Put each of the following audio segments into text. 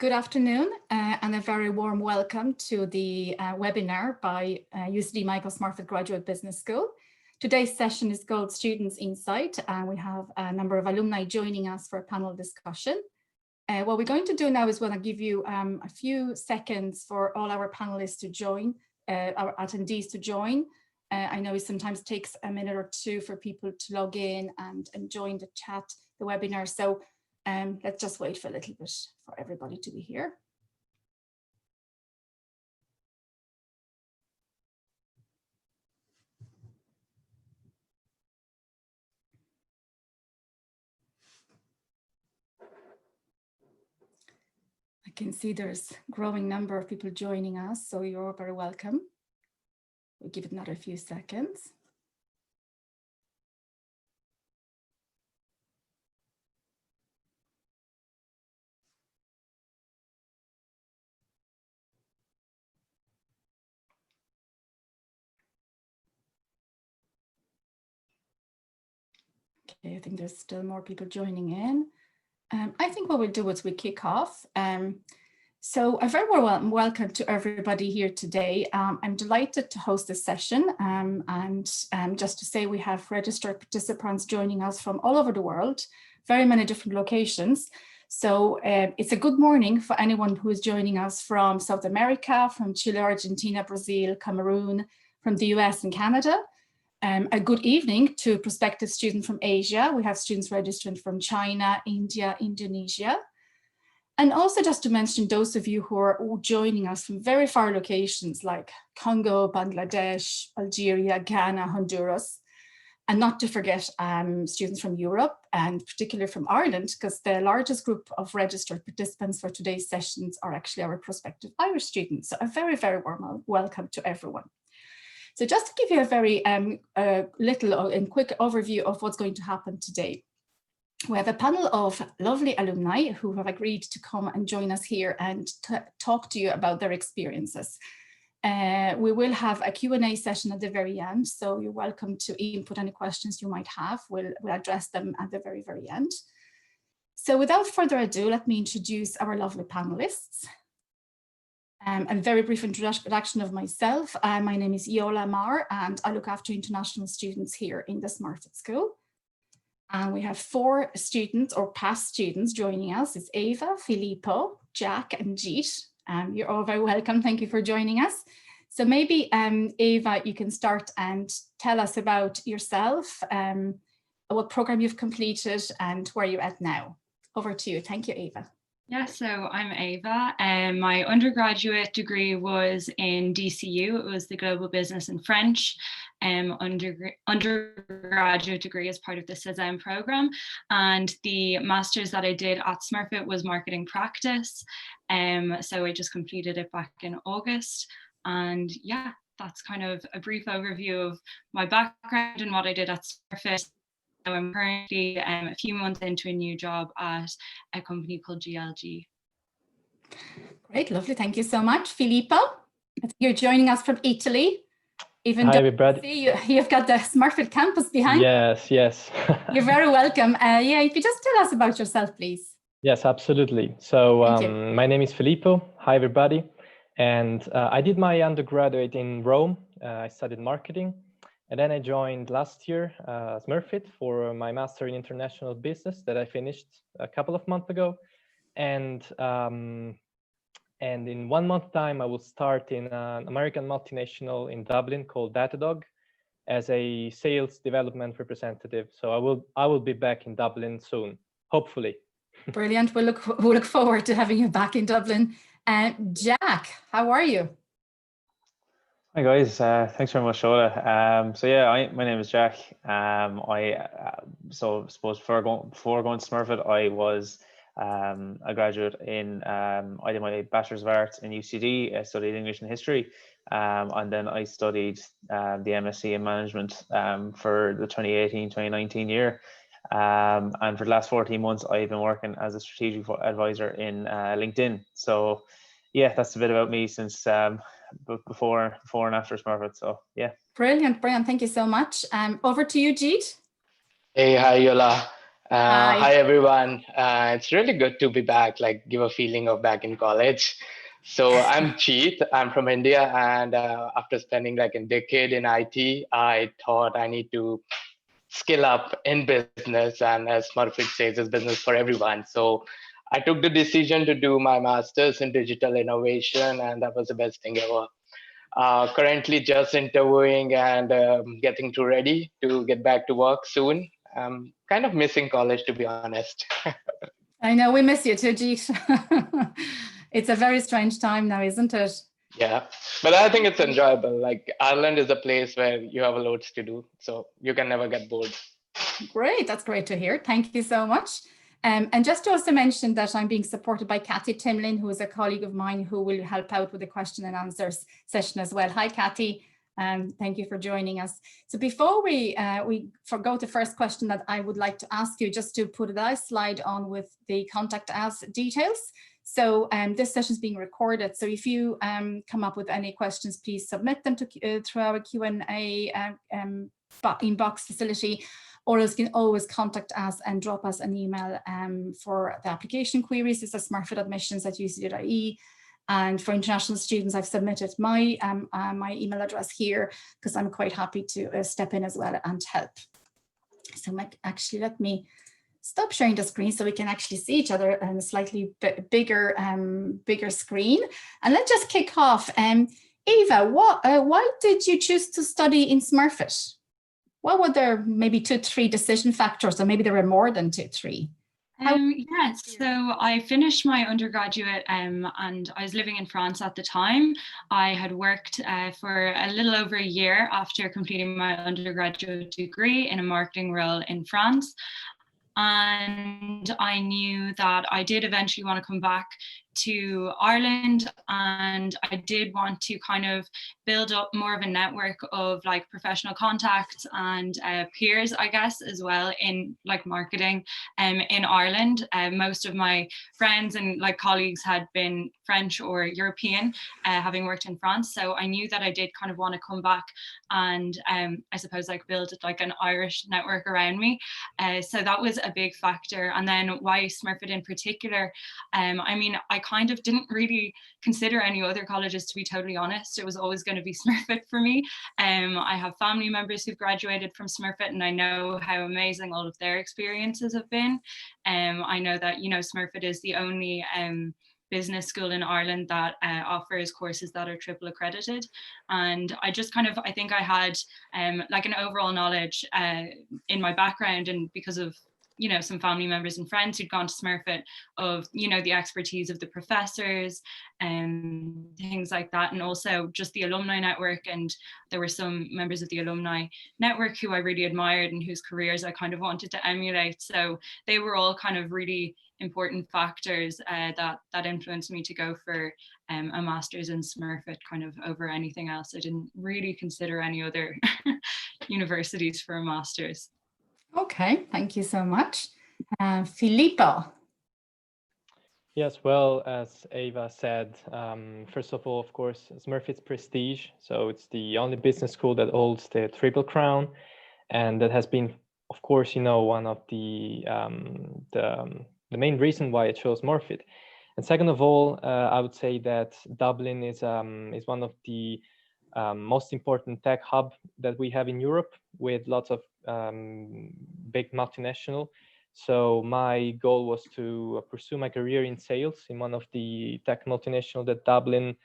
Good afternoon and a very warm welcome to the webinar by UCD Michael Smurfit Graduate Business School. Today's session is called Students Insight, and we have a number of alumni joining us for a panel discussion. What we're going to do now is we're going to give you a few seconds for all our panelists to join, our attendees to join. I know it sometimes takes a minute or two for people to log in and join the chat, the webinar. So let's just wait for a little bit for everybody to be here. I can see there's a growing number of people joining us, so you're all very welcome. We'll give it another few seconds. Okay, I think there's still more people joining in. I think what we'll do is we kick off. So a very warm welcome to everybody here today. I'm delighted to host this session and just to say we have registered participants joining us from all over the world, very many different locations. So it's a good morning for anyone who is joining us from South America, from Chile, Argentina, Brazil, Cameroon, from the US and Canada. A good evening to prospective students from Asia. We have students registered from China, India, Indonesia. And also just to mention those of you who are joining us from very far locations like Congo, Bangladesh, Algeria, Ghana, Honduras. And not to forget students from Europe and particularly from Ireland, because the largest group of registered participants for today's sessions are actually our prospective Irish students. So a very, very warm welcome to everyone. So just to give you a very little and quick overview of what's going to happen today. We have a panel of lovely alumni who have agreed to come and join us here and talk to you about their experiences. We will have a Q&A session at the very end, so you're welcome to input any questions you might have. We'll address them at the very, very end. So without further ado, let me introduce our lovely panelists. A very brief introduction of myself. My name is Jola Meagher and I look after international students here in the Smurfit School. And we have 4 students or past students joining us. It's Eva, Filippo, Jack and Jeet. You're all very welcome. Thank you for joining us. So maybe Eva, you can start and tell us about yourself, what program you've completed and where you're at now. Over to you. Thank you, Eva. Yeah, so I'm Ava, and my undergraduate degree was in DCU. It was the Global Business and French undergraduate degree as part of the CESAM program. And the master's that I did at Smurfette was marketing practice. So I just completed it back in August. And yeah, that's kind of a brief overview of my background and what I did at Smurfette. I'm currently a few months into a new job at a company called GLG. Great, lovely. Thank you so much. Filippo, you're joining us from Italy. Even Hi, though everybody. you've got the Smurfit campus behind. Yes. You're very welcome. Yeah, if you just tell us about yourself, please. Yes, absolutely. So my name is Filippo. Hi, everybody. And I did my undergraduate in Rome. I studied marketing. And then I joined last year Smurfit for my master in international business that I finished a couple of months ago. And in 1 month time, I will start in an American multinational in Dublin called Datadog as a sales development representative. So I will be back in Dublin soon, hopefully. Brilliant. We'll look forward to having you back in Dublin. Jack, how are you? Hi guys, thanks very much, Jola. So yeah, my name is Jack. So I suppose before going to Smurfit, I was a graduate in I did my Bachelor's of Arts in UCD. I studied English and History, and then I studied the MSc in Management for the 2018-2019 year. And for the last 14 months, I've been working as a strategic advisor in LinkedIn. So yeah, that's a bit about me since before and after Smurfit. So yeah. Brilliant. Thank you so much. Over to you, Jeet. Hey, hi, Yola. Hi everyone. It's really good to be back, like give a feeling of back in college. So I'm Cheet. I'm from India, and after spending like a decade in IT, I thought I need to skill up in business. And as Smurfit says, it's business for everyone. So I took the decision to do my master's in digital innovation, and that was the best thing ever. Currently just interviewing and getting to ready to get back to work soon. I'm kind of missing college, to be honest. I know, we miss you too, Jeet. It's a very strange time now, isn't it? Yeah, but I think it's enjoyable. Like Ireland is a place where you have loads to do, so you can never get bored. Great, that's great to hear. Thank you so much. And just to also mention that I'm being supported by Kathy Timlin, who is a colleague of mine who will help out with the question and answers session as well. Hi, Kathy. Thank you for joining us. So before we go to the first question that I would like to ask you, just to put a nice slide on with the contact us details. So this session is being recorded. So if you come up with any questions, please submit them to through our Q&A inbox facility, or else you can always contact us and drop us an email for the application queries. It's smurfitadmissions@ucd.ie. And for international students, I've submitted my my email address here because I'm quite happy to step in as well and help. So actually, let me stop sharing the screen so we can actually see each other on a slightly bigger screen. And let's just kick off. Eva, why did you choose to study in Smurfit? What were there maybe 2-3 decision factors, or maybe there were more than 2-3? Yes, so I finished my undergraduate and I was living in France at the time. I had worked for a little over a year after completing my undergraduate degree in a marketing role in France. And I knew that I did eventually want to come back to Ireland, and I did want to kind of build up more of a network of like professional contacts and peers, I guess, as well in like marketing in Ireland. Most of my friends and like colleagues had been French or European, having worked in France. So I knew that I did kind of want to come back and I suppose like build like an Irish network around me. So that was a big factor. And then why Smurfit in particular? I mean, I kind of didn't really consider any other colleges, to be totally honest. It was always going to be Smurfit for me. I have family members who've graduated from Smurfit, and I know how amazing all of their experiences have been. I know that, you know, Smurfit is the only business school in Ireland that offers courses that are triple accredited. And I just kind of, I think I had like an overall knowledge in my background, and because of, you know, some family members and friends who'd gone to Smurfit, of, you know, the expertise of the professors and things like that. And also just the alumni network. And there were some members of the alumni network who I really admired and whose careers I kind of wanted to emulate. So they were all kind of really important factors that influenced me to go for a master's in Smurfit kind of over anything else. I didn't really consider any other universities for a master's. Okay, thank you so much. Filippo. Yes, well, as Eva said, first of all, of course, Smurfit's prestige. So it's the only business school that holds the Triple Crown, and that has been, of course, you know, one of the main reason why I chose Smurfit. And second of all, I would say that Dublin is one of the most important tech hub that we have in Europe, with lots of big multinational. So my goal was to pursue my career in sales in one of the tech multinational that Dublin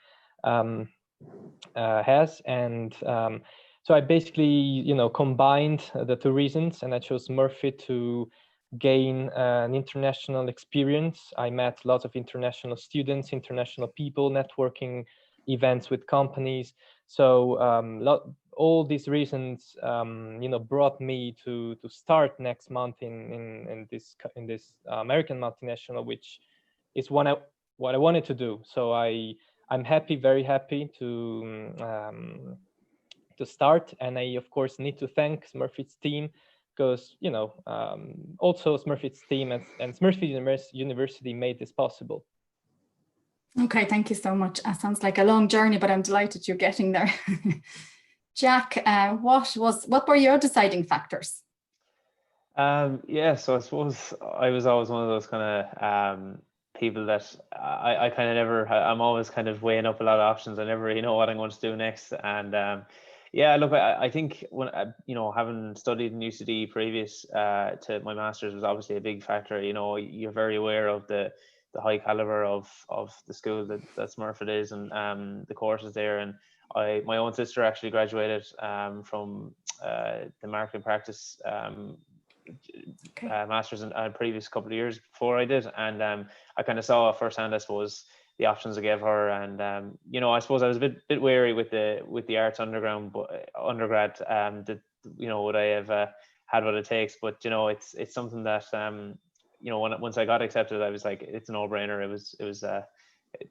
has. And so I basically, you know, combined the two reasons, and I chose Smurfit to gain an international experience. I met lots of international students, international people, networking events with companies. So all these reasons, you know, brought me to start next month in this American multinational, which is what I wanted to do. So I'm happy, very happy to start, and I of course need to thank Smurfit's team, because, you know, also Smurfit's team and Smurfit University made this possible. Okay, thank you so much. Sounds like a long journey, but I'm delighted you're getting there. Jack, what were your deciding factors? Yeah, so I suppose I was always one of those kind of people that I kind of never, I'm always kind of weighing up a lot of options. I never really know what I'm going to do next. And yeah, look, I think when, you know, having studied in UCD previous to my master's was obviously a big factor. You know, you're very aware of the high caliber of the school that Smurfit is, and the courses there. And my own sister actually graduated from the marketing practice master's in previous couple of years before I did, and I kind of saw firsthand, I suppose, the options I gave her. And you know, I suppose I was a bit wary with the arts undergrad, that, you know, would I have had what it takes? But you know, it's something that you know, once I got accepted, I was like, it's a no-brainer. It was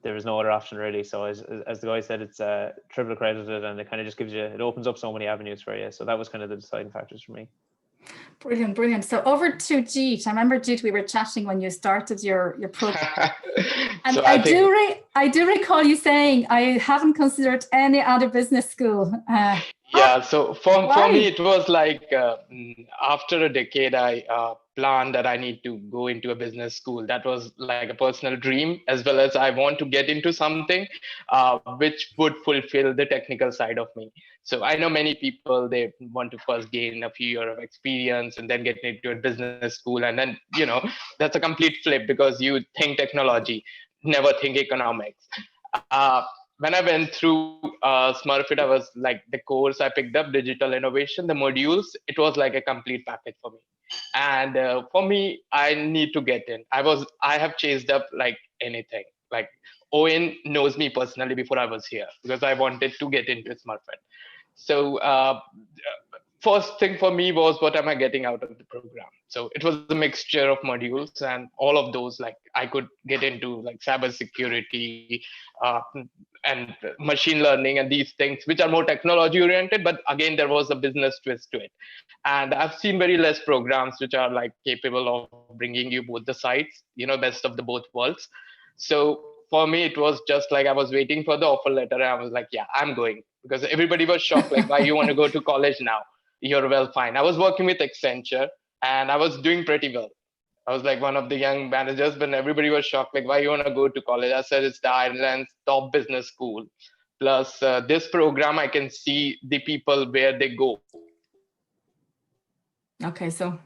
there was no other option really. So as the guy said, it's triple accredited, and it kind of just gives you, it opens up so many avenues for you. So that was kind of the deciding factors for me. Brilliant, brilliant. So over to Jeet. I remember, Jeet, we were chatting when you started your program. And So I do recall you saying, I haven't considered any other business school. Yeah, so for me, it was like after a decade, I planned that I need to go into a business school. That was like a personal dream, as well as I want to get into something which would fulfill the technical side of me. So I know many people, they want to first gain a few years of experience and then get into a business school. And then, you know, that's a complete flip because you think technology, never think economics. When I went through Smurfit, I was like, the course I picked up, digital innovation, the modules, it was like a complete package for me. And for me, I need to get in. I have chased up like anything. Like Owen knows me personally before I was here because I wanted to get into Smurfit. So first thing for me was, what am I getting out of the program? So it was a mixture of modules, and all of those, like I could get into like cybersecurity and machine learning and these things, which are more technology oriented. But again, there was a business twist to it. And I've seen very less programs which are like capable of bringing you both the sides, you know, best of the both worlds. So for me, it was just like I was waiting for the offer letter. And I was like, yeah, I'm going, because everybody was shocked, like, why you want to go to college now? You're well, fine. I was working with Accenture and I was doing pretty well. I was like one of the young managers, but everybody was shocked, like, why you want to go to college? I said, it's the Ireland's top business school. Plus this program, I can see the people where they go. Okay, so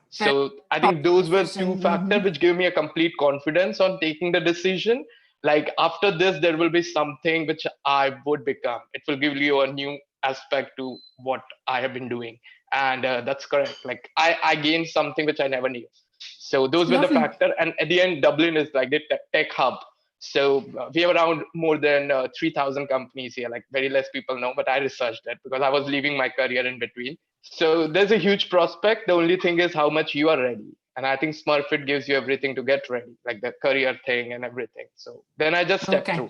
I think those were two factors which gave me a complete confidence on taking the decision. Like after this, there will be something which I would become. It will give you a new aspect to what I have been doing. And that's correct. Like I gained something which I never knew. So those were the factors. And at the end, Dublin is like the tech hub. So we have around more than 3,000 companies here. Like very less people know, but I researched that because I was leaving my career in between. So there's a huge prospect. The only thing is how much you are ready. And I think Smurfit gives you everything to get ready, like the career thing and everything. So then I just stepped through.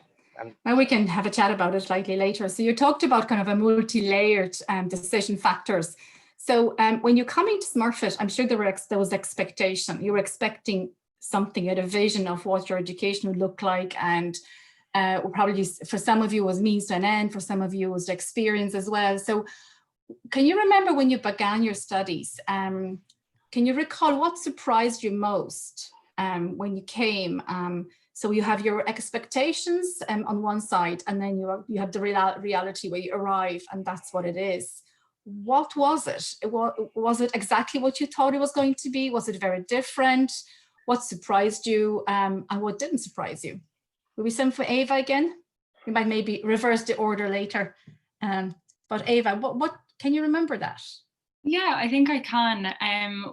Well, we can have a chat about it slightly later. So you talked about kind of a multi-layered decision factors. So when you come into Smurfit, I'm sure there was expectation. You were expecting something, you had a vision of what your education would look like, and probably for some of you was means to an end, for some of you was the experience as well. So can you remember when you began your studies? Can you recall what surprised you most when you came? So you have your expectations on one side, and then you have the reality where you arrive, and that's what it is. What was it? Was it exactly what you thought it was going to be? Was it very different? What surprised you, and what didn't surprise you? Will we send for Ava again? We might maybe reverse the order later. But Ava, what can you remember that? Yeah, I think I can.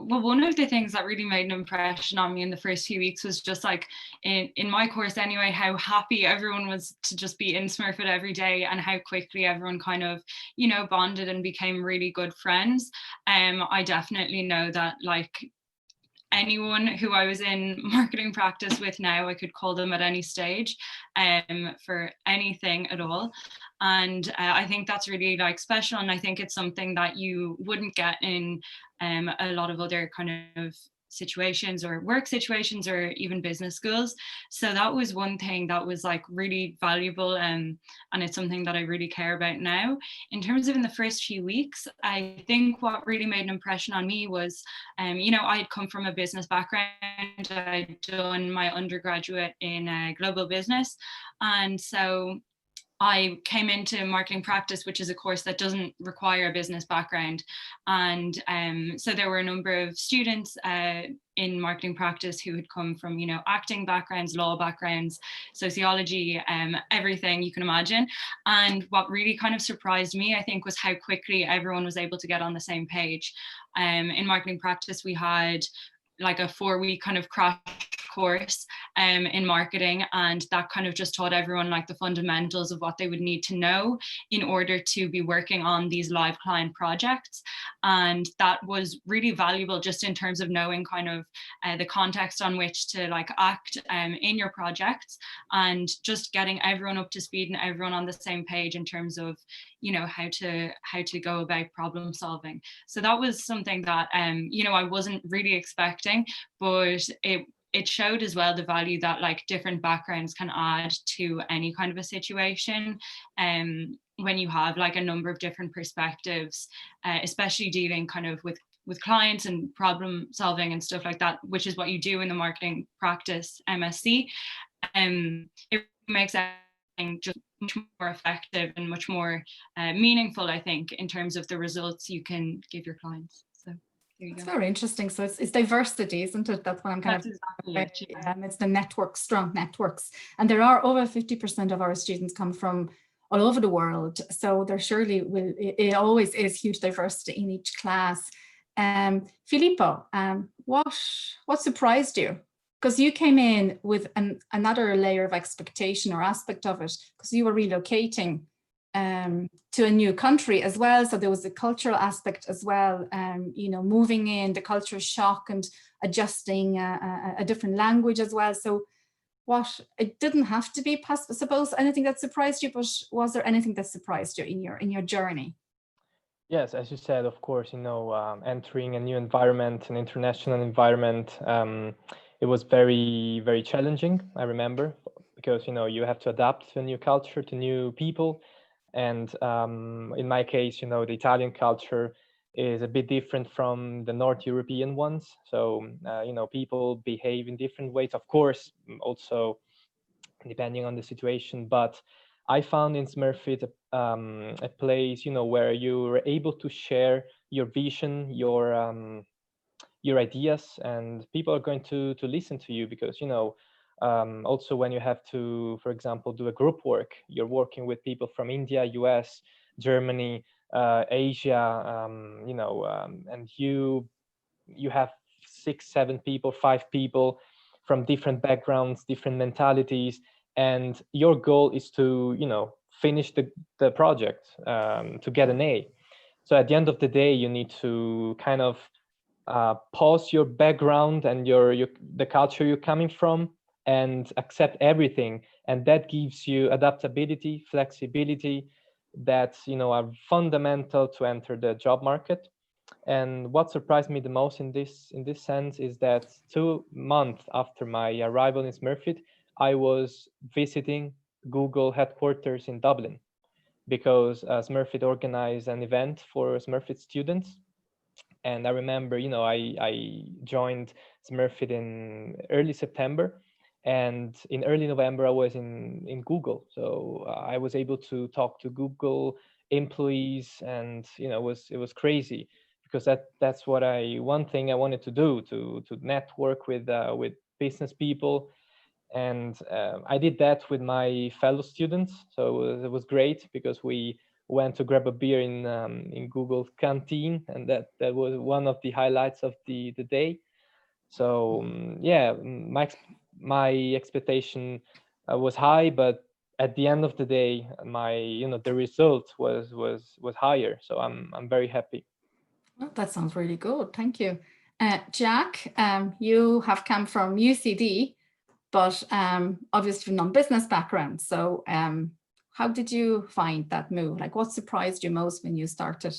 Well, one of the things that really made an impression on me in the first few weeks was just like in my course anyway, how happy everyone was to just be in Smurfit every day, and how quickly everyone kind of, you know, bonded and became really good friends. I definitely know that like anyone who I was in marketing practice with now, I could call them at any stage for anything at all. And I think that's really like special. And I think it's something that you wouldn't get in a lot of other kind of situations or work situations or even business schools. So that was one thing that was like really valuable, and it's something that I really care about now. In terms of in the first few weeks, I think what really made an impression on me was, you know, I'd come from a business background. I'd done my undergraduate in global business, and so I came into marketing practice, which is a course that doesn't require a business background. And so there were a number of students in marketing practice who had come from, you know, acting backgrounds, law backgrounds, sociology, everything you can imagine. And what really kind of surprised me, I think, was how quickly everyone was able to get on the same page. In marketing practice, we had like a 4-week kind of crash course in marketing, and that kind of just taught everyone like the fundamentals of what they would need to know in order to be working on these live client projects. And that was really valuable just in terms of knowing kind of the context on which to like act in your projects, and just getting everyone up to speed and everyone on the same page in terms of, you know, how to go about problem solving. So that was something that you know, I wasn't really expecting, but it showed as well the value that like different backgrounds can add to any kind of a situation. When you have like a number of different perspectives, especially dealing kind of with clients and problem solving and stuff like that, which is what you do in the marketing practice MSc. It makes everything just much more effective and much more meaningful, I think, in terms of the results you can give your clients. So there you go. It's very interesting. So it's diversity, isn't it? That's what I'm kind That's of exactly it, yeah. It's the network, strong networks, and there are over 50% of our students come from all over the world. So there surely will, it always is huge diversity in each class. Filippo, what surprised you? Because you came in with another layer of expectation or aspect of it, because you were relocating to a new country as well. So there was a cultural aspect as well, you know, moving in, the culture shock and adjusting a different language as well. So it didn't have to be, I suppose, anything that surprised you, but was there anything that surprised you in your journey? Yes, as you said, of course, you know, entering a new environment, an international environment, it was very, very challenging, I remember, because, you know, you have to adapt to a new culture, to new people. And in my case, you know, the Italian culture is a bit different from the North European ones. So, you know, people behave in different ways, of course, also depending on the situation. But I found in Smurfit a place, you know, where you were able to share your vision, your ideas, and people are going to listen to you, because, you know, also when you have to, for example, do a group work, you're working with people from India, US, Germany, Asia, you know, and you have 6, 7 people, 5 people from different backgrounds, different mentalities, and your goal is to, you know, finish the project, to get an A. So at the end of the day, you need to kind of pause your background and the culture you're coming from, and accept everything. And that gives you adaptability, flexibility, that, you know, are fundamental to enter the job market. And what surprised me the most in this sense is that 2 months after my arrival in Smurfit, I was visiting Google headquarters in Dublin, because Smurfit organized an event for Smurfit students. And I remember, you know, I joined Smurfit in early September, and in early November I was in Google. So I was able to talk to Google employees, and, you know, it was crazy, because that's what one thing I wanted to do, to network with business people. And I did that with my fellow students. So it was great, because we went to grab a beer in Google's canteen, and that was one of the highlights of the day. So yeah, my expectation was high, but at the end of the day, the result was higher. So I'm very happy. Well, that sounds really good. Thank you. Jack, you have come from UCD, but obviously non-business background. So how did you find that move? Like, what surprised you most when you started?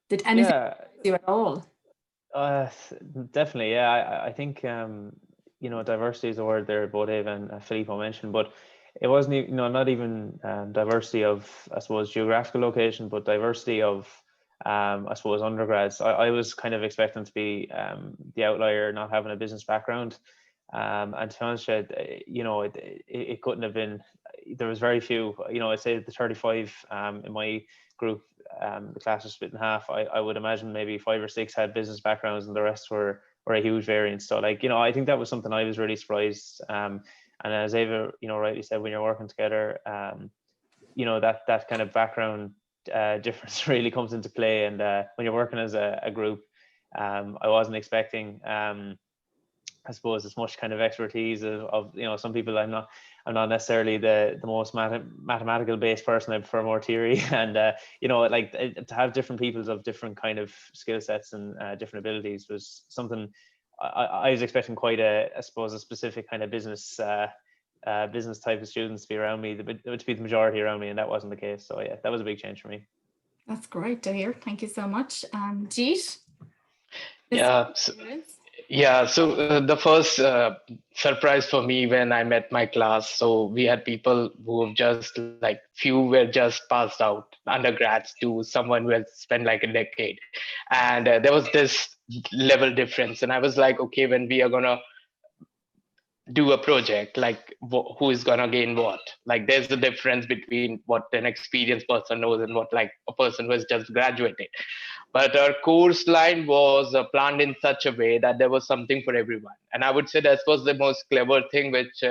Did anything surprise you at all? Definitely, yeah. I think you know, diversity is a word there both Eva and Filippo mentioned, but it wasn't, you know, not even diversity of, I suppose, geographical location, but diversity of, I suppose, undergrads. I was kind of expecting to be the outlier, not having a business background, and to be honest, you know, it couldn't have been. There was very few. You know, I'd say the 35 in my group, the class was split in half. I would imagine maybe 5 or 6 had business backgrounds, and the rest were a huge variance. So, like, you know, I think that was something I was really surprised. And as Eva, you know, rightly said, when you're working together, you know, that kind of background difference really comes into play. And when you're working as a group, I wasn't expecting, I suppose, as much kind of expertise of you know, some people. I'm not necessarily the most mathematical based person. I prefer more theory. And you know, like, to have different peoples of different kind of skill sets and different abilities was something I was expecting. Quite I suppose, a specific kind of business business type of students to be around me, to be the majority around me, and that wasn't the case. So yeah, that was a big change for me. That's great to hear. Thank you so much. Jeet? So the first surprise for me when I met my class, so we had people who have just, like, few were just passed out, undergrads, to someone who has spent like a decade. And there was this level difference. And I was like, okay, when we are going to do a project, like, who is going to gain what? Like, there's a difference between what an experienced person knows and what, like, a person who has just graduated. But our course line was planned in such a way that there was something for everyone. And I would say that was the most clever thing, which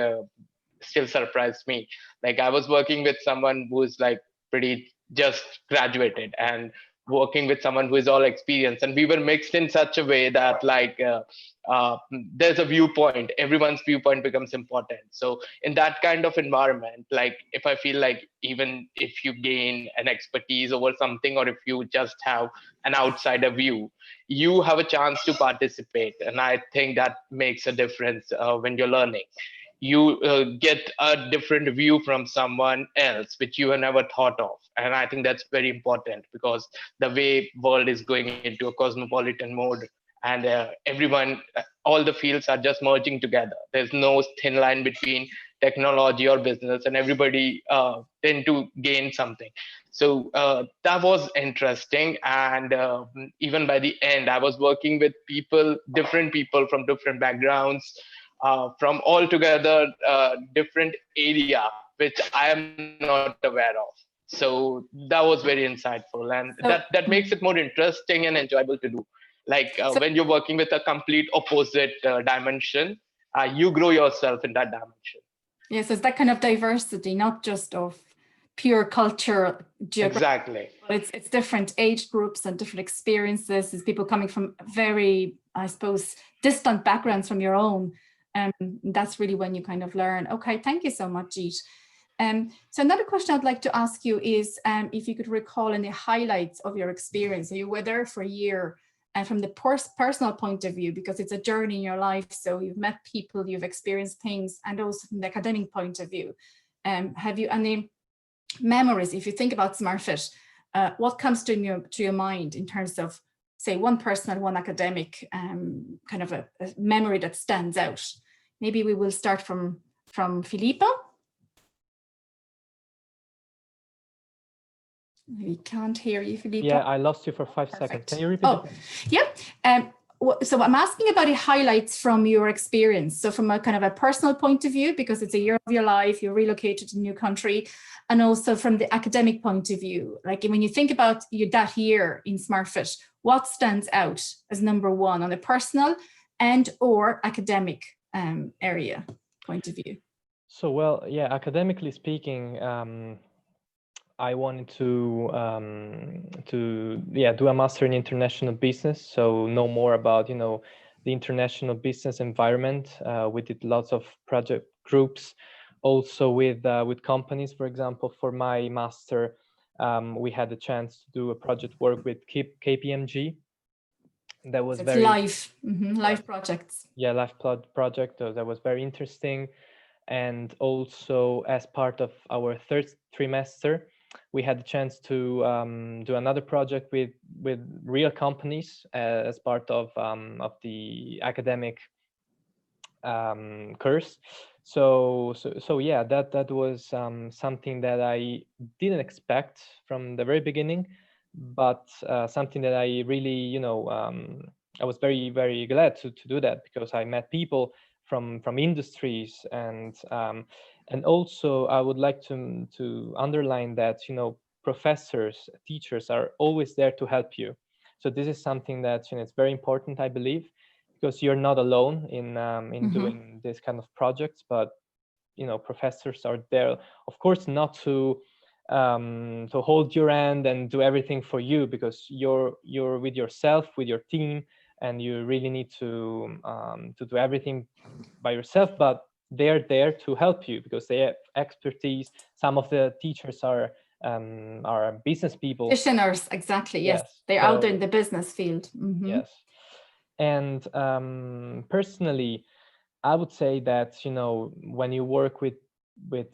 still surprised me. Like, I was working with someone who's like pretty just graduated, and working with someone who is all experienced, and we were mixed in such a way that, like, there's a viewpoint, everyone's viewpoint becomes important. So in that kind of environment, like, if I feel like even if you gain an expertise over something, or if you just have an outsider view, you have a chance to participate. And I think that makes a difference when you're learning. You get a different view from someone else which you have never thought of. And I think that's very important, because the way world is going into a cosmopolitan mode, and everyone, all the fields are just merging together. There's no thin line between technology or business, and everybody tend to gain something. So that was interesting. And even by the end, I was working with different people from different backgrounds, from altogether different area, which I am not aware of. So that was very insightful, and that makes it more interesting and enjoyable to do. Like, when you're working with a complete opposite dimension, you grow yourself in that dimension. Yes, it's that kind of diversity, not just of pure culture, exactly. But it's different age groups and different experiences. It's people coming from very, I suppose, distant backgrounds from your own. That's really when you kind of learn. Okay, thank you so much, Jeet. So another question I'd like to ask you is if you could recall any highlights of your experience. So you were there for a year, and from the personal point of view, because it's a journey in your life. So you've met people, you've experienced things, and also from the academic point of view. Have you any memories, if you think about Smurfette, what comes to your mind in terms of, say, one personal, one academic, kind of a memory that stands out? Maybe we will start from Filippo. We can't hear you, Filippo. Yeah, I lost you for 5 seconds. Can you repeat? Yeah. So I'm asking about the highlights from your experience. So from a kind of a personal point of view, because it's a year of your life, you relocated to a new country, and also from the academic point of view. Like, when you think about that year in Smurfette, what stands out as number one on a personal and or academic area point of view? So, well, yeah, academically speaking, I wanted to do a master in international business, so know more about, you know, the international business environment. We did lots of project groups, also with companies. For example, for my master, we had the chance to do a project work with KPMG. That was very live projects. Yeah, live project. That was very interesting. And also, as part of our third trimester, we had the chance to do another project with real companies as part of the academic course. So yeah, that was something that I didn't expect from the very beginning, but something that I really, I was very, very glad to do that, because I met people from industries, and also I would like to underline that, professors, teachers are always there to help you. So this is something that, it's very important, I believe, because you're not alone in doing this kind of projects, but professors are there, of course, not to hold your hand and do everything for you, because you're with yourself, with your team, and you really need to do everything by yourself, but they're there to help you because they have expertise. Some of the teachers are business people. Practitioners, exactly. Yes, they're out there in the business field. Yes. And personally, I would say that, when you work with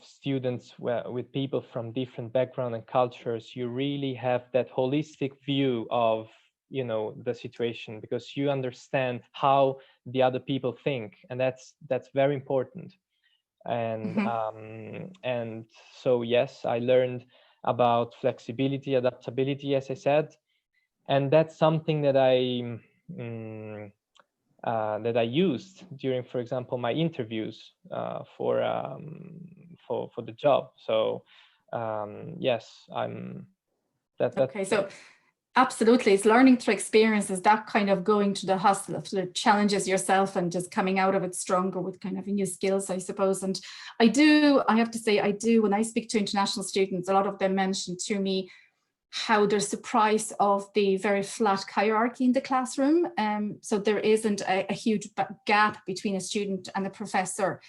students, with people from different backgrounds and cultures, you really have that holistic view of, the situation, because you understand how the other people think, and that's very important. And and so yes, I learned about flexibility, adaptability, as I said, and that's something that I used during, for example, my interviews for the job. So yes, okay. So absolutely, it's learning through experiences, that kind of going to the hustle, the challenges yourself and just coming out of it stronger with kind of new skills, I suppose. And I have to say, when I speak to international students, a lot of them mention to me how they're surprised of the very flat hierarchy in the classroom. So there isn't a huge gap between a student and a professor.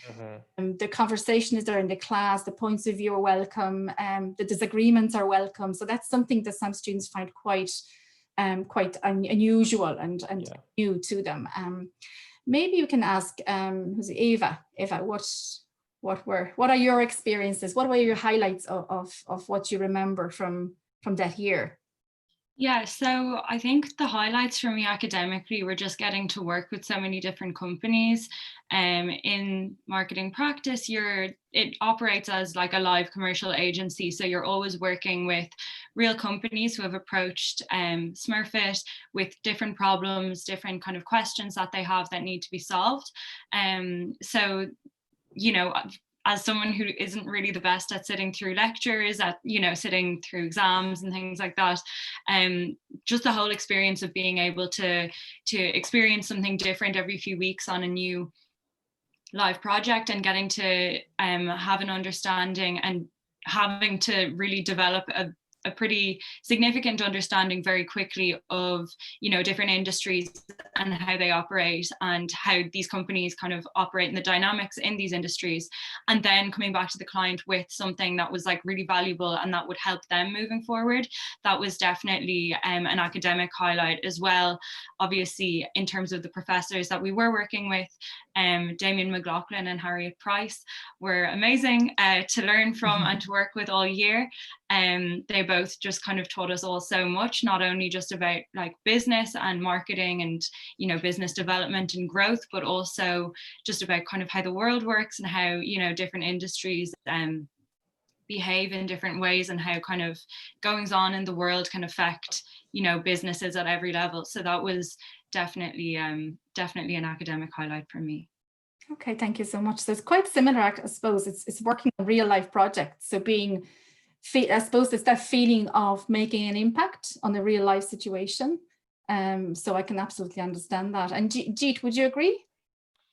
The conversation is there in the class, the points of view are welcome, the disagreements are welcome. So that's something that some students find quite unusual and new to them. Maybe you can ask Eva, what are your experiences? What were your highlights of what you remember from that year? Yeah, so I think the highlights for me academically were just getting to work with so many different companies. In marketing practice, it operates as like a live commercial agency. So you're always working with real companies who have approached Smurfit with different problems, different kind of questions that they have that need to be solved. So, as someone who isn't really the best at sitting through lectures, sitting through exams and things like that, just the whole experience of being able to experience something different every few weeks on a new live project, and getting to have an understanding and having to really develop a pretty significant understanding very quickly of, different industries and how they operate and how these companies kind of operate and the dynamics in these industries. And then coming back to the client with something that was like really valuable and that would help them moving forward. That was definitely an academic highlight as well. Obviously, in terms of the professors that we were working with, Damien McLaughlin and Harriet Price were amazing to learn from and to work with all year. They both just kind of taught us all so much, not only just about like business and marketing and, business development and growth, but also just about kind of how the world works and how, different industries behave in different ways and how kind of goings on in the world can affect, businesses at every level. So that was definitely an academic highlight for me. Okay, thank you so much. So it's quite similar, I suppose. It's working on real life projects. So I suppose it's that feeling of making an impact on a real life situation. So I can absolutely understand that. And Jeet, would you agree?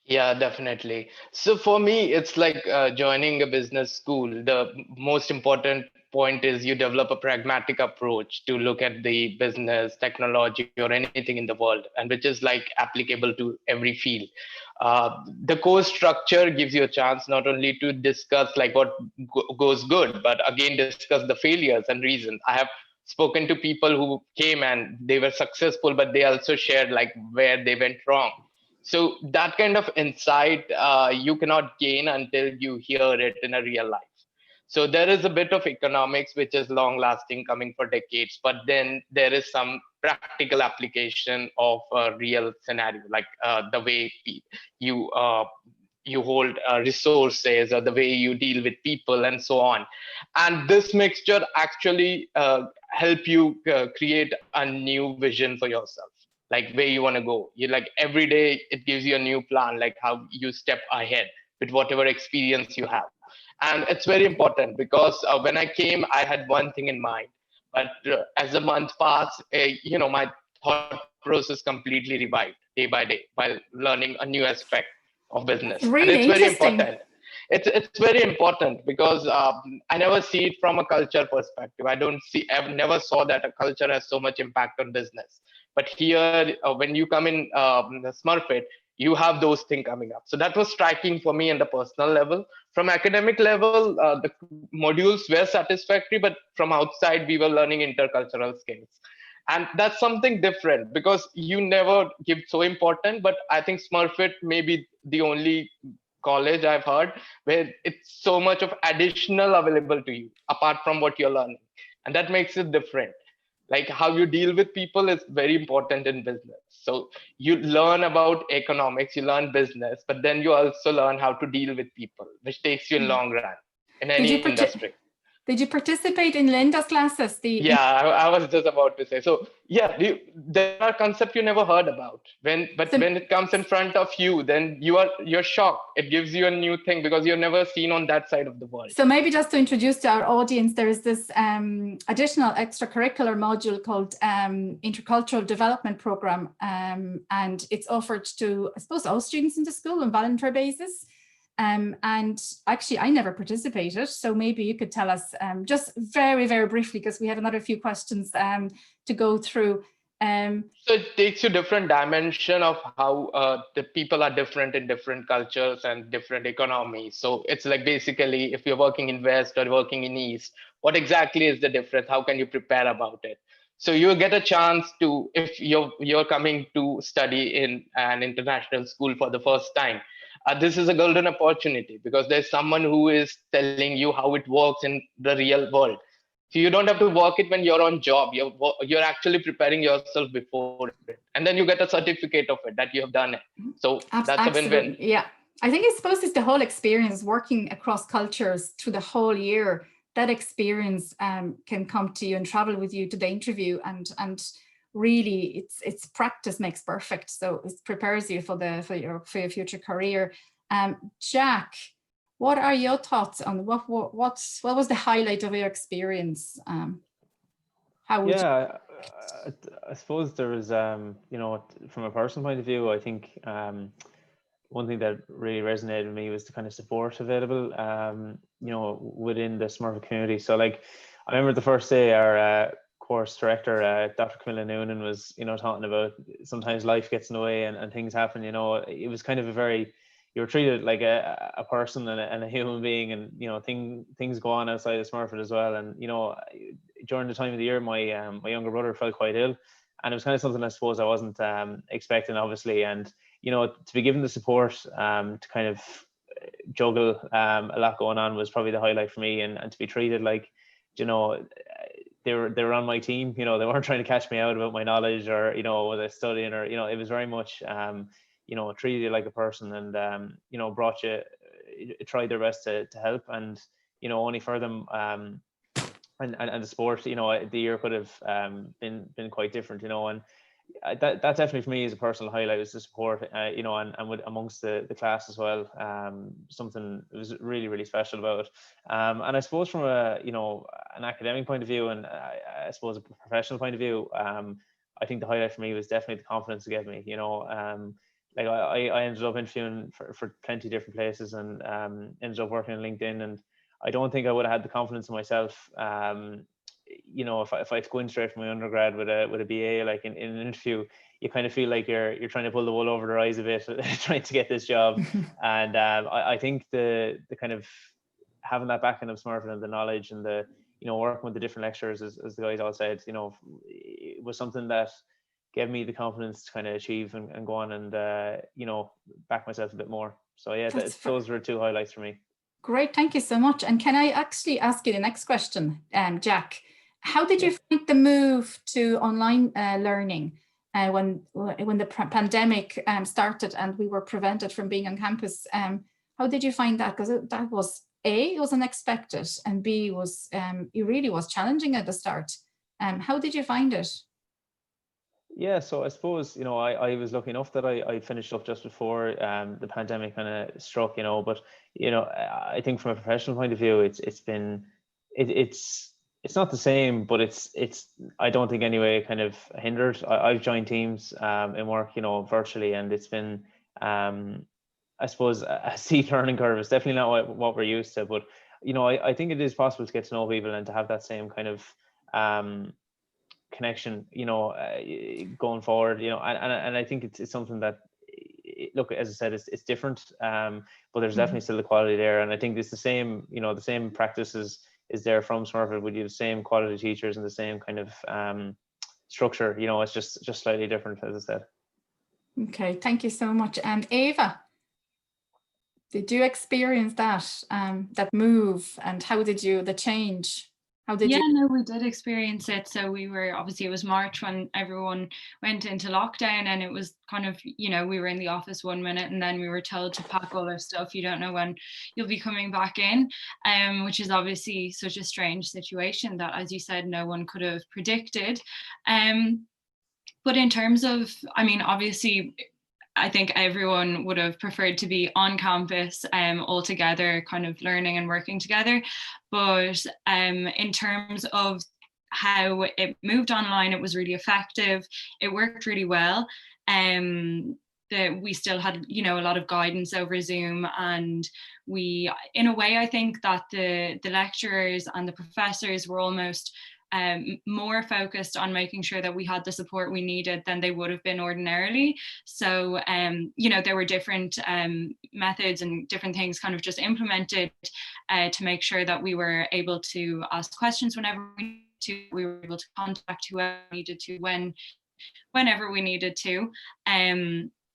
Yeah, definitely. So for me, it's like joining a business school. The most important point is you develop a pragmatic approach to look at the business, technology, or anything in the world, and which is like applicable to every field. The course structure gives you a chance not only to discuss like what goes good, but again discuss the failures and reasons. I have spoken to people who came and they were successful, but they also shared like where they went wrong. So that kind of insight you cannot gain until you hear it in a real life. So there is a bit of economics which is long lasting, coming for decades, but then there is some practical application of a real scenario, like the way you hold resources, or the way you deal with people, and so on. And this mixture actually help you create a new vision for yourself, like where you want to go. You like every day it gives you a new plan, like how you step ahead with whatever experience you have. And it's very important because when I came, I had one thing in mind, but as the month passed, my thought process completely revived day by day while learning a new aspect of business. And it's Really very interesting. important. It's very important because I never see it from a culture perspective. I've never saw that a culture has so much impact on business. But here, when you come in the Smurfit, you have those things coming up. So that was striking for me on the personal level. From academic level, the modules were satisfactory, but from outside, we were learning intercultural skills. And that's something different because you never give so important, but I think Smurfit may be the only college I've heard where it's so much of additional available to you apart from what you're learning. And that makes it different. Like how you deal with people is very important in business. So you learn about economics, you learn business, but then you also learn how to deal with people, which takes you in long run in any industry. Did you participate in Linda's classes? I was just about to say. So yeah, there are concepts you never heard about. When it comes in front of you, then you're shocked. It gives you a new thing because you've never seen on that side of the world. So maybe just to introduce to our audience, there is this additional extracurricular module called Intercultural Development Program, and it's offered to, I suppose, all students in the school on voluntary basis. And actually, I never participated, so maybe you could tell us just very, very briefly, because we have another few questions to go through. So it takes you different dimension of how the people are different in different cultures and different economies. So it's like basically, if you're working in West or working in East, what exactly is the difference? How can you prepare about it? So you get a chance to, if you're coming to study in an international school for the first time, this is a golden opportunity because there's someone who is telling you how it works in the real world. So you don't have to work it when you're on job. You're actually preparing yourself before it, and then you get a certificate of it that you have done it. So that's a win-win. Yeah, I think it's supposed it's the whole experience working across cultures through the whole year. That experience can come to you and travel with you to the interview, and really it's practice makes perfect. So it prepares you for your future career. Jack, what are your thoughts on what was the highlight of your experience? How would I suppose there was from a personal point of view, I think one thing that really resonated with me was the kind of support available within the Smurfit community. So like I remember the first day our course director, Dr. Camilla Noonan, was talking about sometimes life gets in the way and things happen. It was kind of you were treated like a person and a human being, and things go on outside of Smurfit as well. And during the time of the year, my younger brother felt quite ill, and it was kind of something I suppose I wasn't expecting, obviously. And to be given the support to kind of juggle a lot going on was probably the highlight for me, and to be treated like they were on my team. They weren't trying to catch me out about my knowledge or was I studying, or it was very much treated you like a person, and brought you, tried their best to help, and only for them and the sport, the year could have been quite different, and that definitely for me is a personal highlight, was the support, and with amongst the class as well. Something it was really, really special about it. And I suppose from an academic point of view, and I suppose a professional point of view, I think the highlight for me was definitely the confidence it gave me. Like I ended up interviewing for plenty of different places, and ended up working on LinkedIn, and I don't think I would have had the confidence in myself if I had to go in straight from my undergrad with a BA, like in an interview, you kind of feel like you're trying to pull the wool over their eyes a bit, trying to get this job. And I think the kind of having that backing of Smurfit and the knowledge and the working with the different lecturers, as the guys all said, it was something that gave me the confidence to kind of achieve and go on and back myself a bit more. So yeah, those were two highlights for me. Great, thank you so much. And can I actually ask you the next question, Jack? How did you find the move to online learning when the pandemic started and we were prevented from being on campus? How did you find that? Because that was A, it was unexpected, and B, was it really was challenging at the start. How did you find it? Yeah, so I suppose, I was lucky enough that I finished up just before the pandemic kind of struck, but, I think from a professional point of view, it's not the same, but it's I don't think anyway kind of hindered. I've joined teams in work, virtually, and it's been, I suppose, a steep learning curve. It's definitely not what we're used to, but, I think it is possible to get to know people and to have that same kind of connection, going forward, and I think it's something that, look, as I said, it's different, but there's definitely still the quality there, and I think it's the same, the same practices is there from Smurfit. We do the same quality teachers and the same kind of structure, it's just slightly different, as I said. Okay, thank you so much. And Ava, did you experience that move, and how did the change? How did you? No, we did experience it. So we were, obviously it was March when everyone went into lockdown, and it was kind of, we were in the office 1 minute and then we were told to pack all our stuff. You don't know when you'll be coming back in, which is obviously such a strange situation that, as you said, no one could have predicted. But in terms of, obviously, I think everyone would have preferred to be on campus all together, kind of learning and working together. But in terms of how it moved online, it was really effective. It worked really well. We still had, a lot of guidance over Zoom, and we, in a way, I think that the lecturers and the professors were almost more focused on making sure that we had the support we needed than they would have been ordinarily. So, there were different methods and different things kind of just implemented to make sure that we were able to ask questions whenever we needed to. We were able to contact whoever we needed to whenever we needed to.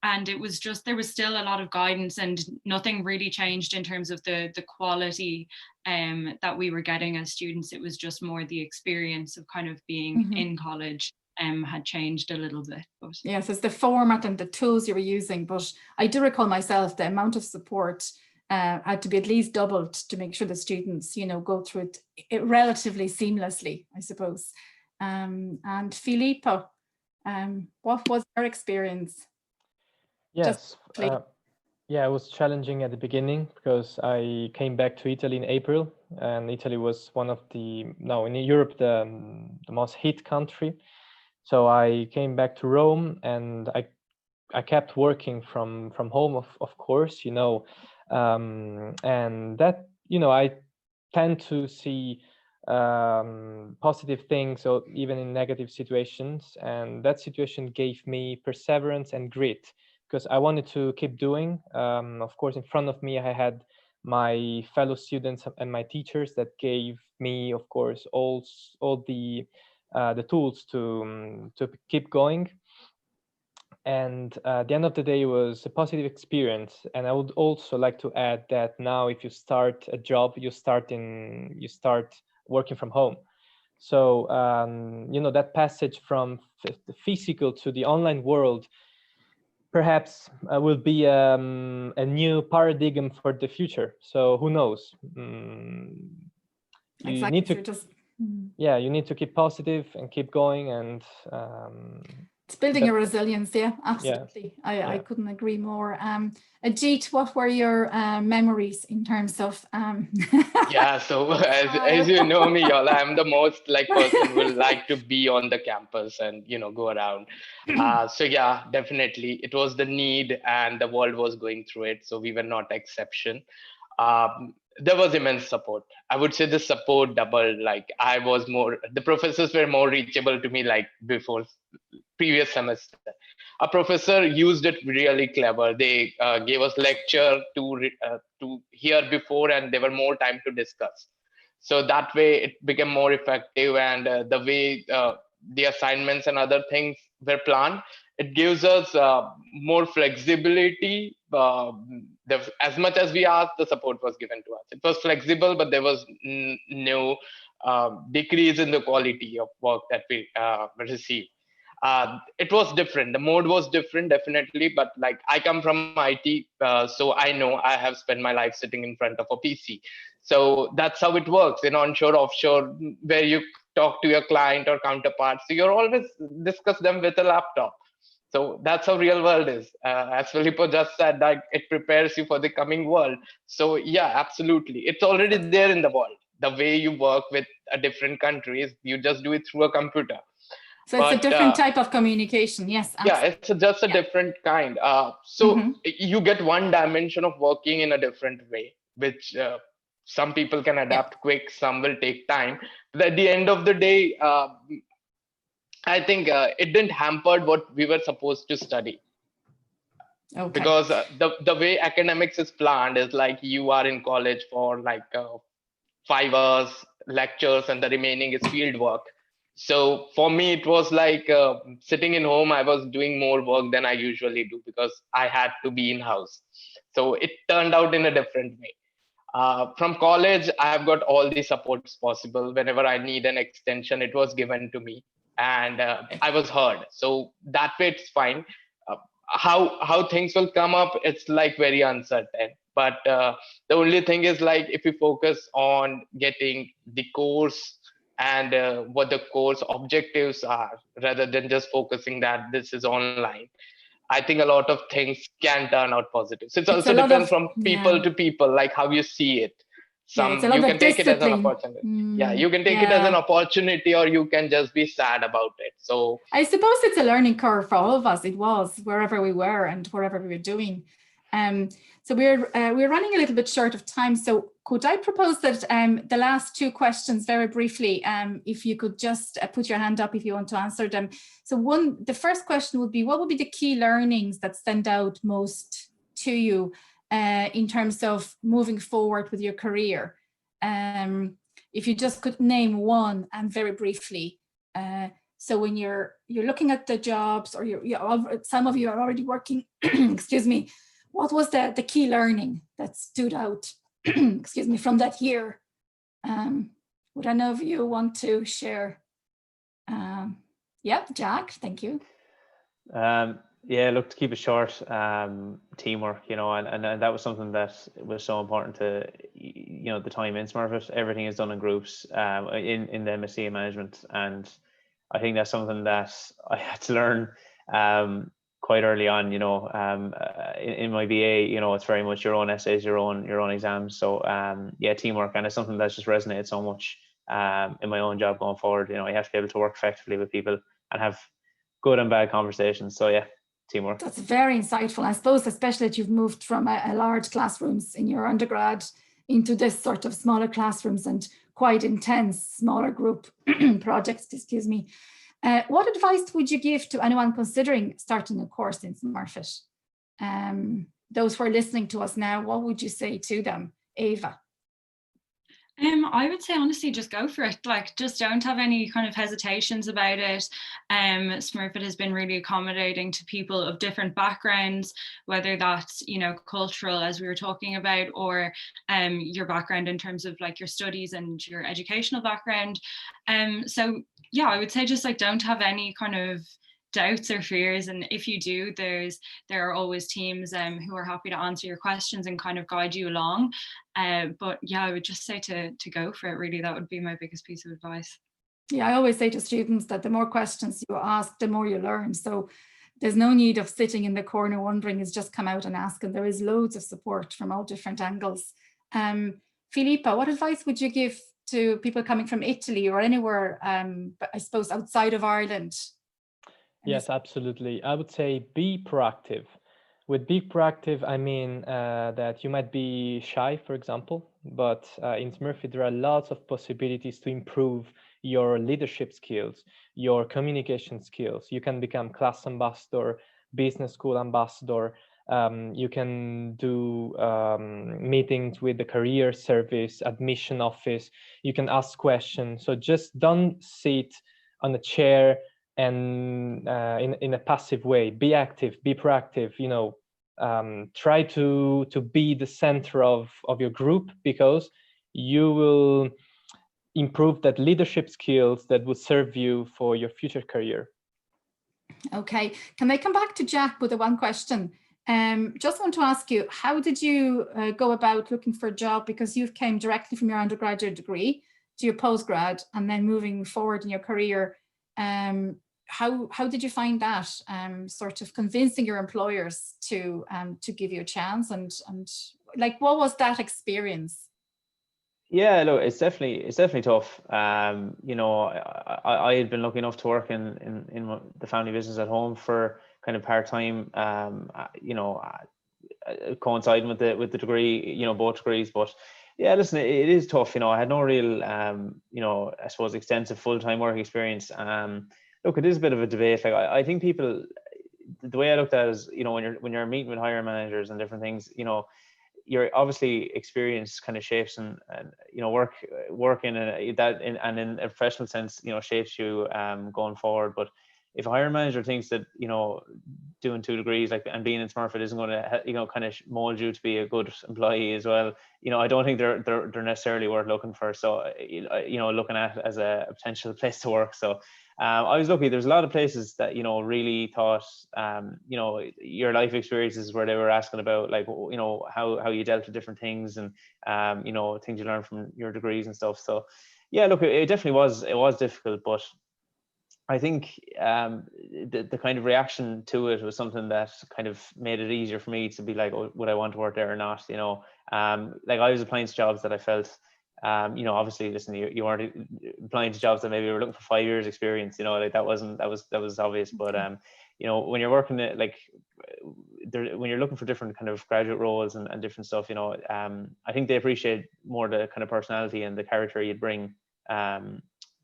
And it was just, there was still a lot of guidance, and nothing really changed in terms of the quality that we were getting as students. It was just more the experience of kind of being in college had changed a little bit. But yes, it's the format and the tools you were using. But I do recall myself, the amount of support had to be at least doubled to make sure the students, go through it relatively seamlessly, I suppose. And Filippo, what was your experience? Yes, it was challenging at the beginning because I came back to Italy in April, and Italy was one of in Europe, the most hit country. So I came back to Rome, and I kept working from home, of course, and that, I tend to see positive things, or even in negative situations, and that situation gave me perseverance and grit, because I wanted to keep doing. Of course, in front of me, I had my fellow students and my teachers that gave me, of course, all the tools to keep going. And at the end of the day, it was a positive experience. And I would also like to add that now, if you start a job, you start working from home. So that passage from the physical to the online world perhaps will be a new paradigm for the future. So who knows? You need to you need to keep positive and keep going, and it's building your resilience. Yeah, absolutely. I couldn't agree more. Ajit, what were your memories in terms of Yeah, so as you know me, Jola, I'm the most person who will like to be on the campus and go around. So yeah, definitely it was the need, and the world was going through it, so we were not exception. There was immense support. I would say the support doubled. The professors were more reachable to me before previous semester. A professor used it really clever. They gave us lecture to hear before, and there were more time to discuss. So that way it became more effective, and the way the assignments and other things were planned, it gives us more flexibility. As much as we asked, the support was given to us. It was flexible, but there was no decrease in the quality of work that we received. It was different. The mode was different, definitely. But like, I come from IT, so I know I have spent my life sitting in front of a PC. So that's how it works in onshore, offshore, where you talk to your client or counterparts. So you're always discuss them with a laptop. So that's how real world is. As Filippo just said, that it prepares you for the coming world. So yeah, absolutely. It's already there in the world. The way you work with different countries, you just do it through a computer. So it's a different type of communication. Yes. Absolutely. Yeah, it's just a different kind. So you get one dimension of working in a different way, which some people can adapt quick, some will take time. But at the end of the day, I think it didn't hamper what we were supposed to study. Okay. Because the way academics is planned is like, you are in college for like 5 hours lectures and the remaining is field work. So for me, it was like sitting in home, I was doing more work than I usually do because I had to be in house. So it turned out in a different way. From college, I've got all the supports possible. Whenever I need an extension, it was given to me, and I was heard. So that way it's fine. How things will come up, it's like very uncertain. But the only thing is, like, if we focus on getting the course and what the course objectives are, rather than just focusing that this is online, I think a lot of things can turn out positive. So it's also different from people to people, like how you see it. Some you can take it as an opportunity. Yeah, you can take it as an opportunity, or you can just be sad about it. So I suppose it's a learning curve for all of us. It was, wherever we were and whatever we were doing. So we're running a little bit short of time. So could I propose that the last 2 questions, very briefly, if you could just put your hand up if you want to answer them. So the first question would be, what would be the key learnings that stand out most to you in terms of moving forward with your career? If you just could name one, and very briefly. So when you're looking at the jobs, or some of you are already working, excuse me, what was the key learning that stood out, excuse me, from that year? Would any of you want to share? Yeah, Jack, thank you. Yeah, look, to keep it short, teamwork, and that was something that was so important to, the time in Smurfit. Everything is done in groups in the MSc in management, and I think that's something that I had to learn quite early on. In my BA, it's very much your own essays, your own exams. So yeah, teamwork, and it's something that's just resonated so much in my own job going forward. You have to be able to work effectively with people and have good and bad conversations. So yeah, teamwork. That's very insightful. I suppose, especially that you've moved from a large classrooms in your undergrad into this sort of smaller classrooms and quite intense smaller group projects, excuse me. What advice would you give to anyone considering starting a course in Smurfit? Those who are listening to us now, what would you say to them, Ava? I would say, honestly, just go for it. Like, just don't have any kind of hesitations about it. Smurfit has been really accommodating to people of different backgrounds, whether that's, cultural, as we were talking about, or your background in terms of like your studies and your educational background. So yeah, I would say just like, don't have any kind of doubts or fears, and if you do, there are always teams who are happy to answer your questions and kind of guide you along. But yeah, I would just say to go for it, really. That would be my biggest piece of advice. Yeah, I always say to students that the more questions you ask, the more you learn. So there's no need of sitting in the corner wondering, is just come out and ask, and there is loads of support from all different angles. Filippo, what advice would you give to people coming from Italy or anywhere, but I suppose outside of Ireland? Yes, absolutely. I would say be proactive. With be proactive, I mean that you might be shy, for example, but in Smurfit, there are lots of possibilities to improve your leadership skills, your communication skills. You can become class ambassador, business school ambassador. You can do meetings with the career service, admission office. You can ask questions. So just don't sit on a chair and in a passive way. Be active, be proactive, you know, try to be the center of your group, because you will improve that leadership skills that will serve you for your future career. Okay, can I come back to Jack with the one question? Just want to ask you, how did you go about looking for a job? Because you've came directly from your undergraduate degree to your postgrad, and then moving forward in your career. How did you find that? Sort of convincing your employers to give you a chance, and like, what was that experience? Yeah, look, it's definitely tough. You know, I had been lucky enough to work in the family business at home for kind of part-time, you know, coinciding with the degree, you know, both degrees. But yeah, listen, it is tough. You know, I had no real, you know, I suppose extensive full-time work experience. Look, it is a bit of a debate. Like, I think people, the way I looked at it is, you know, when you're meeting with hiring managers and different things, you know, your obviously experience kind of shapes and you know, work in a professional sense, you know, shapes you going forward. But if a hiring manager thinks that, you know, doing 2 degrees like and being in Smurfit isn't going to, you know, kind of mold you to be a good employee as well, you know, I don't think they're necessarily worth looking for. So, you know, looking at as a potential place to work. So I was lucky. There's a lot of places that, you know, really thought, you know, your life experiences, where they were asking about, like, you know, how you dealt with different things, and you know, things you learned from your degrees and stuff. So yeah, look, it definitely was difficult, but I think the kind of reaction to it was something that kind of made it easier for me to be like, oh, would I want to work there or not? You know, like, I was applying to jobs that I felt, you know, obviously, listen, you weren't applying to jobs that maybe were looking for 5 years experience, you know, like that was obvious. But you know, when you're working at, like, when you're looking for different kind of graduate roles and different stuff, you know, I think they appreciate more the kind of personality and the character you'd bring than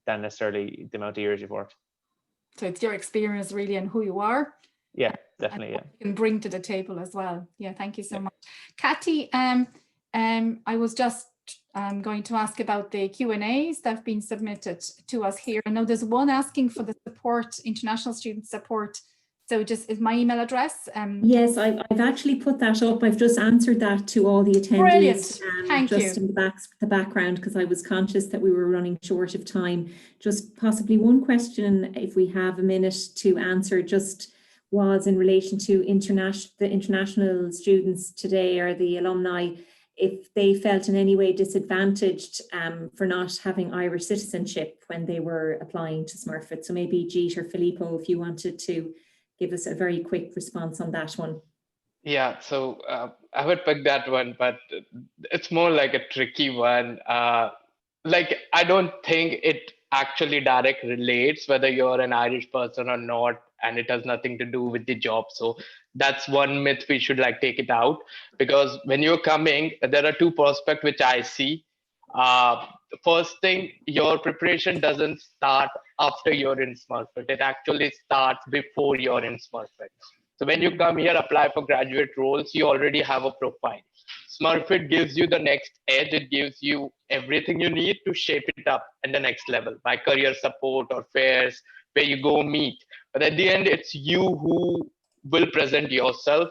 necessarily the amount of years you've worked. So it's your experience really, and who you are. Yeah, definitely. Yeah, you can bring to the table as well. Yeah, thank you so much, Kathy. I was just going to ask about the Q&As that have been submitted to us here. I know there's one asking for the support, international student support. So just is my email address. Yes, I've actually put that up. I've just answered that to all the attendees. Brilliant. Thank just you. in the background, because I was conscious that we were running short of time. Just possibly one question, if we have a minute to answer, just was in relation to the international students today, or the alumni, if they felt in any way disadvantaged for not having Irish citizenship when they were applying to Smurfit. So maybe Jeet or Filippo, if you wanted to give us a very quick response on that one. Yeah, so I would pick that one, but it's more like a tricky one. Like, I don't think it actually direct relates whether you're an Irish person or not, and it has nothing to do with the job. So that's one myth we should like take it out, because when you're coming, there are 2 prospects which I see. First thing, your preparation doesn't start after you're in Smurfit. It actually starts before you're in Smurfit. So when you come here, apply for graduate roles, you already have a profile. Smurfit gives you the next edge. It gives you everything you need to shape it up in the next level by career support or fairs where you go meet. But at the end, it's you who will present yourself,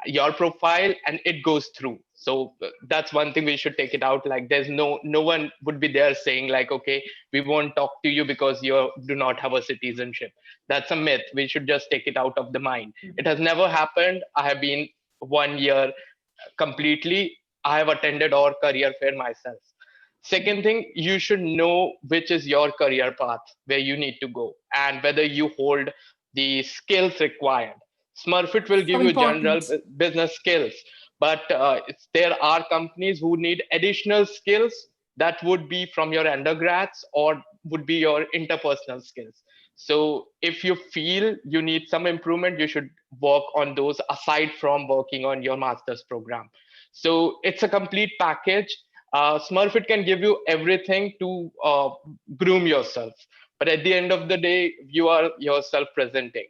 your profile, and it goes through. So that's one thing we should take it out. Like, there's no one would be there saying like, okay, we won't talk to you because you do not have a citizenship. That's a myth. We should just take it out of the mind. It has never happened. I have been 1 year completely. I have attended our career fair myself. Second thing, you should know which is your career path, where you need to go, and whether you hold the skills required. Smurfit will give you general business skills, but there are companies who need additional skills that would be from your undergrads or would be your interpersonal skills. So if you feel you need some improvement, you should work on those aside from working on your master's program. So it's a complete package. Smurfit can give you everything to groom yourself, but at the end of the day, you are yourself presenting.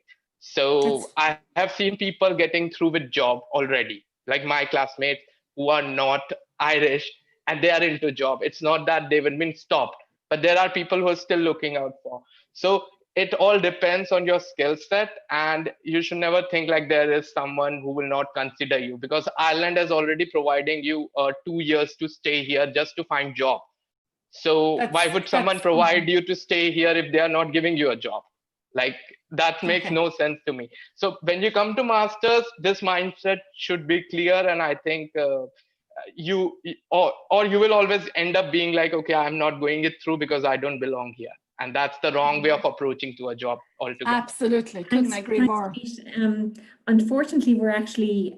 So I have seen people getting through with job already, like my classmates who are not Irish and they are into job. It's not that they've been stopped, but there are people who are still looking out for. So it all depends on your skill set, and you should never think like there is someone who will not consider you, because Ireland is already providing you 2 years to stay here just to find job. So why would someone provide you to stay here if they are not giving you a job? Like, that makes no sense to me. So when you come to masters, this mindset should be clear, and I think you will always end up being like, okay, I'm not going it through because I don't belong here. And that's the wrong way of approaching to a job altogether. Absolutely, couldn't agree more. Unfortunately, we're actually,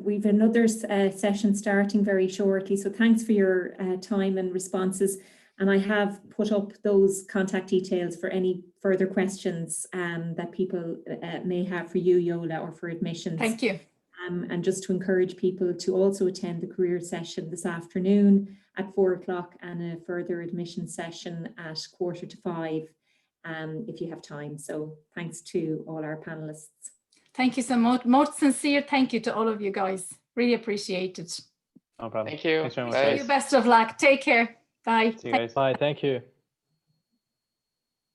we've another session starting very shortly. So thanks for your time and responses. And I have put up those contact details for any further questions that people may have for you, Jola, or for admissions. Thank you. And just to encourage people to also attend the career session this afternoon at 4 o'clock, and a further admission session at 4:45 if you have time. So thanks to all our panelists. Thank you so much. Most sincere thank you to all of you guys. Really appreciate it. No problem. Thank you. Thanks very much. Bye. Best of luck. Take care. Bye. See you guys. Bye, thank you.